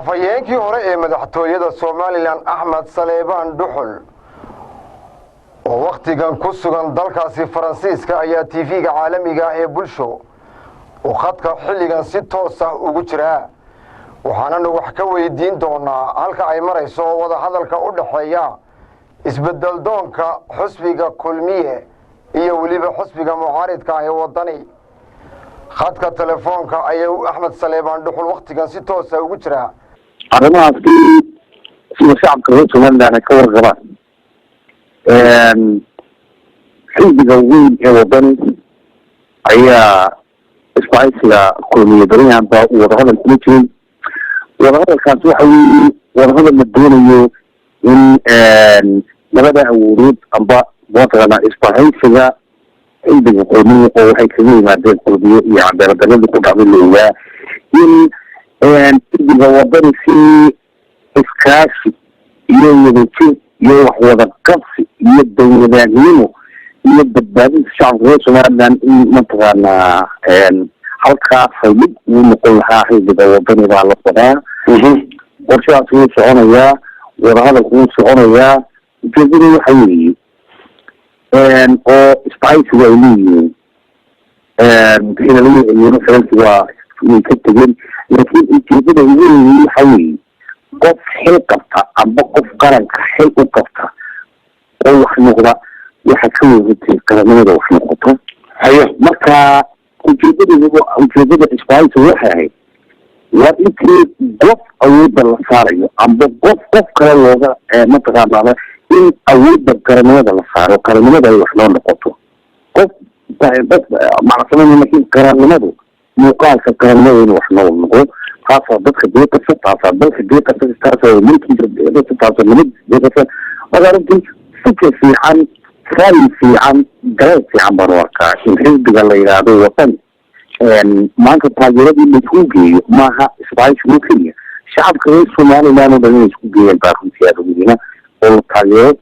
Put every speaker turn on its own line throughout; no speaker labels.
afhayeenkii hore ee madaxtooyada Soomaaliland Axmed Saleebaan Duxul oo waqtigan ku sugan dalkaasi Faransiiska ayaa TV-ga caalamiga ah ee Bulsho oo khadka xilligan si toos ah ugu jira waxaana wax ka weydiin doonaa halka ay marayso wada hadalka u dhaxeeya isbedel doonka xusbiga kulmiye iyo waliba xusbiga mucaaridka ah ee wadani khadka telefoonka ayuu Axmed Saleebaan Duxul waqtigan si toos ah ugu jira
arrimahaas sida shacabka reer Somaliland ka warqabaan xisbiga weyn ee wadani ayaa isbahaysiga kulmiye dareenba wadahadal kuma jirin wadahadalkaas waxa weeye wadahadal la doonayo in labada awoodood amba wadana isbahaysiga xisbiga kulmiye oo waxay kaga yimaadeen kulmiye iyo cadaaladdarrada ku dhacday loogaa in xisbiga wadani si iskaashi iyo wadajir iyo wax wada qabsi iyo dowladnimo iyo badbaadinta shacabka reer Somaliland in mataqaanaa halkaas ay mid uu noqon lahaa xisbiga wadani baa la wadaa qorshahaas wuu soconayaa wadahadalku wuu soconayaa ujeedadu waxa weeye oo isbahaysiga ay leeyihiin xilaliyo faransiga way ka tegeen laakiin ujeedada ugu weyn waxa weeye qof xil qabta amba qof qaranka xil u qabta oo wax noqda waxa ka weydiin qaranimada wax noqota marka ujeedada isbahaysiga waxay ahayd waa intii qof awoodda la saarayo amba qof kale looga mataqaanaa in awoodda qaranimada la saaro qaranimada ay wax noo noqoto qof macnaheedu laakiin qarannimadu muuqaalka qaranimada in wax noo noqdo taasoo dadka deeqasa taasoo dalka deeqasa taasoo milkiisa deeqasa taasoo nabad deeqasa marka fikir fiican ra'yi fiican dareen fiican baan u arkaa in xisbiga la yidhaahdo wadani maanta taageeradii la isku geeyo maaha isbahaysiga keliya shacabka reer Somaliland oo dhan inay isku geeyaan baa runtii aad ugu oo taageero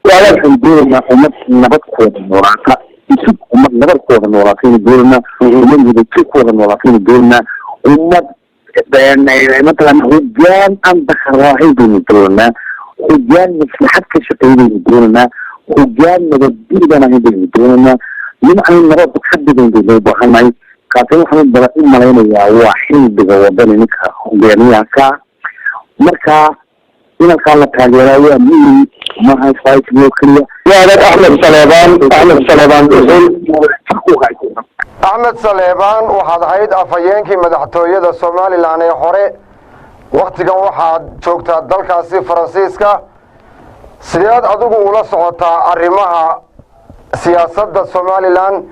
waxaan doonaynaa ummad nabadkooda noolaata isug ummad nabadkooda noolaata inay doonayna ummad wadajirkooda noolaata inay doonayna ummad mataqaana hoggaan aan dakaraahay baynu doonanaa hoggaan maslaxad ka shaqeeya baynu doonanaa hoggaan nabaddiidan ahay baynu doonanaa nin aan nabad ka dhigayn baynu baahanahay kaasi waxaan u malaynayaa waa xisbiga wadani ninka hogaamiyaha ka marka inalkaa la taageeraa waa muhiim maaha isbahaysiga keliya
Axmed Saleebaan waxaad ahayd afhayeenkii madaxtooyada Soomaaliland ee hore waqtigan waxaad joogtaa dalkaasi Faransiiska sideed adigu ula socotaa arrimaha siyaasadda Soomaaliland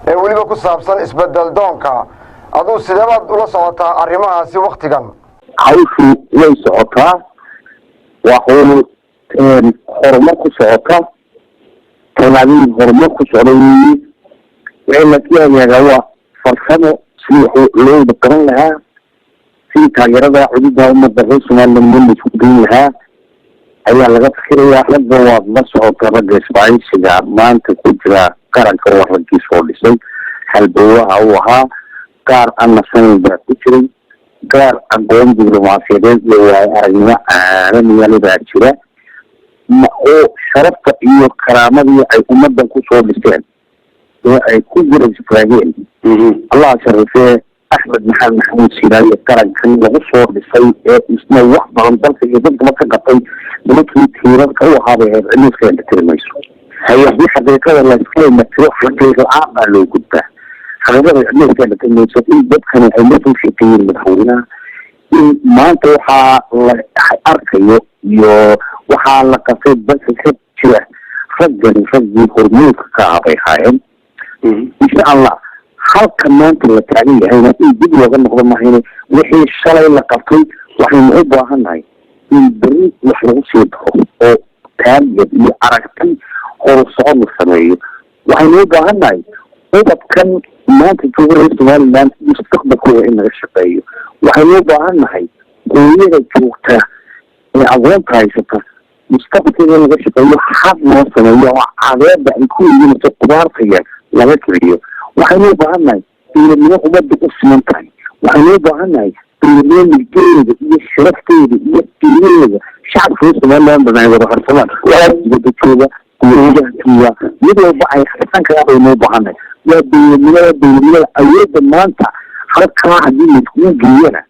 ee waliba ku saabsan isbedel doonka aduu sideebaad ula socotaa arrimahaasi waqtigan
hawshu way socotaa waa howl horumar ku socota talaabooyin horumar ku socda wixii la keenayaa waa farsamo si loo qaban lahaa si taageerada cudurda ummadda reer Somaliland la isku geyn lahaa ayaa laga fikirayaa ragga waa la socota ragga isbahaysiga maanta ku jira qaranka oo raggiis oo dhisay halbowlaha uu ahaa qaar aan nasan baa ku jiray qaar aqoon diblomaasiyadeed iyo aragnimo caalamiga baa jira oo sharafta iyo karaamadii ay ummadan ku soo dhisteen oo ay ku jiraan Allah sharafee Axmed Maxamed Siinaay qarankan lagu soo dhisay ee isna wax badan dalka iyo dadka ka qatay dadkii tiirarka u ahaabay cilmiska tirmayso haddii xaqiiqada la iska matiro xaqiiqo aan loo gudbaa xaqiiqada cilmiska tirmayso in dadkan ay mid u shaqeeyeen madaxweynaha in maanta waxaa la arkayo iyo waxaa la qasay dadka ka jira raggii hormuudka ka aabay haayeen insha Allah halka maanta la taagan yahay in dib looga noqdo mahayne wixii shalay la qabtay waxaynu u baahanahay in bari wax lagu sii daro oo taagid iyo aragti horusocod la sameeyo waxaynu u baahanahay ubadkan maanta jooga Somaliland mustaqbalkooda in laga shaqeeyo waxaynu u baahanahay hooyada joogta ee aqoonta haysata mustaqbalkeeda in laga shaqeeyo xad loo sameeyo oo cadeeda ay ku yimaado qudaarta laga kariyo waxaynu u baahanahay in ummadda u siman tahay waxaynu u baahanahay barnaamijkeeda iyo sharafteeda iyo qiimaheeda shacabka reer somaliland badan ay wada harsadaan dibadda jooga gudaha mid walba ay harsan karaan baynu u baahanay waa dowladnimada awoodda maanta halkaa haddii laiskugu geeyana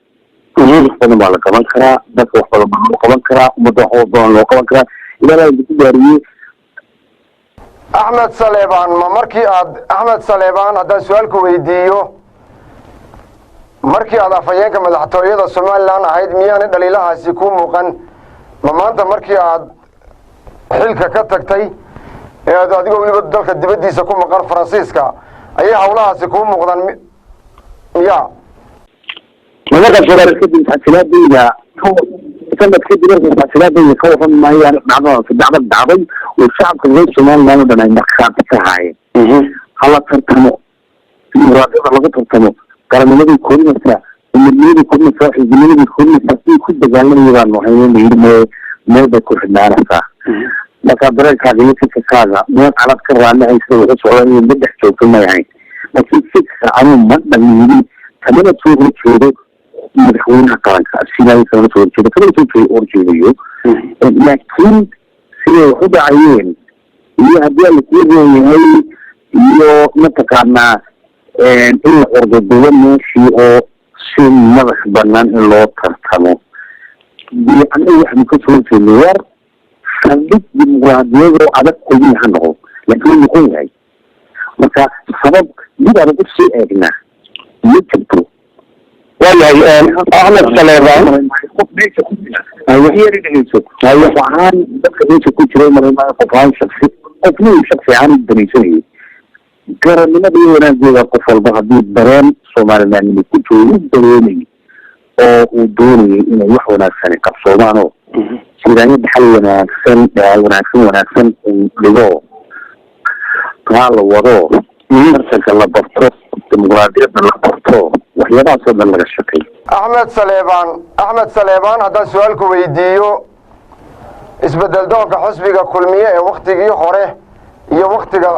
wax badan baa la qaban karaa dadka wax badan baa loo qaban karaa ummadda wax badan loo qaban karaa ilaahay ku gaariyey
axmed saleebaan ma markii aad axmed saleebaan haddaan su-aalku weydiiyo markii aad afhayeenka madaxtooyada somalilan ahayd miyaanay dhaliilahaasi ku muuqan ma maanta markii aad xilka ka tagtay ee aad adigoo weliba dalka dibaddiisa ku maqan faransiiska ayay hawlahaasi kuu muuqdaan miya
marka kadib xasilaadayda sanad kadib marka xasilaadayda ka waran maayaan dhacday oo shacabka reer somaliland oo dhan ay markhaati ka haayeen hala tartamo muraadada lagu tartamo qaranimadii korinaysaa umadnimadii korinaysaa xisbinimadii korinaysaa si ku dagaalamayaan waxay meel bay ku xidhnaanaysaa marka dareenkaaga iyo fikirkaaga meel calad ka raanahaysa wuxuu socdaa inay madhex joogto may ahayn laakiin fikirka anuu ma dhamiynin kamana soo horjeedo madaxweynaha qaranka sidaa kamana soo horjeedo kamana soo horjeedayo laakiin siday wax u dhacayeen iyo haddii ala kuu leeyahay iyo mataqaanaa in la ordodobo meeshii oo si madax banaan in loo tartamo anaga waxaanu ka soo horjeednay war saldhig dimuqraadiyad oo adag kulmi ha noqdo laakiin noqon yahay marka sabab mid adag usii eegnaa ma jirto waayahay axmed saleebaan qof meesha ku jira waxyari dhegeyso wax ahaan dadka meesha ku jiray marmaa qof ahaan shaksi qofna uu shaksi ahaan u danaysanayay garannimada iyo wanaageeda qof walba haddii dareen somalilandnimo ku joogo u dareemay oo uu doonayay inay wax wanaagsani qabsoomaan oo jiraanyo dhaxal wanaagsan uu dhigo taa la wado tartanka la barto dimuqraadiyadda la barto waxyaabahaasoo dhan laga shaqeey
axmed saleebaan haddaan su-aalku weydiiyo isbedel doonka xusbiga kulmiye ee waktigii hore iyo waktiga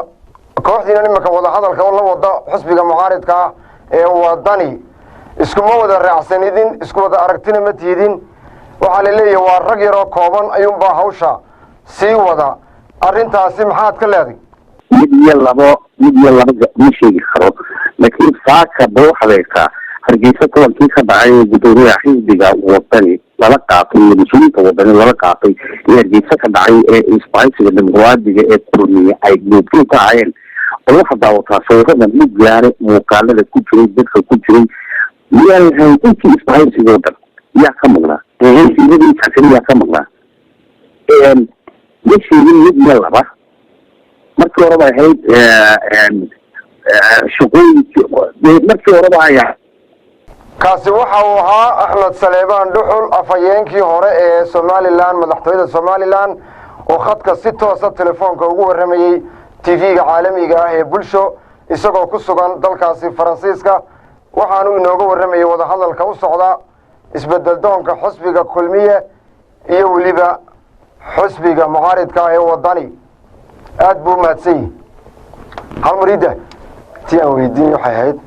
kooxdiina nimanka wadahadalka la wada xusbiga mucaaridka ah ee wadani iskuma wada raacsanidin isku wada aragtina ma tiidin waxaa la leeyahay waa rag yaroo kooban ayuunbaa hawsha sii wada arrintaasi maxaad ka leeday
mid iyo laba ma sheegi karo laakiin saaka ba waxaad eegtaa hargeysa kulankii ka dhacay ee gudoomiyaha xisbiga wadani lala qaatay iyo mas-uuliyiinta wadani lala qaatay ee hargeysa ka dhacay ee isbahaysiga dimuqraadiga ee kulmiye ay goobjoog ka ahayeen bal waxaad daawataa sawirada midyaane muuqaalada ku jiray dadka ku jiray miyaan lahayn intii isbahaysiga oo dhan yaa ka maqnaa yaa ka maqnaa ma sheegin mid iyo laba markii horeba ahayd shaqooyinkii markii horeba aya
kaasi waxa uu ahaa axmed saleebaan dhuxul afhayeenkii hore ee somalilan madaxtooyada somalilan oo khadka si toosa telefoonka ugu warramayey tv-ga caalamiga ah ee bulsho isagoo ku sugan dalkaasi faransiiska waxaanu inooga warramayay wadahadalka u socda isbedel doonka xusbiga kulmiye iyo weliba xusbiga mucaaridka ah ee wadani aada buu umahadsan yihi hal marida tii aan weydiin waxay ahayd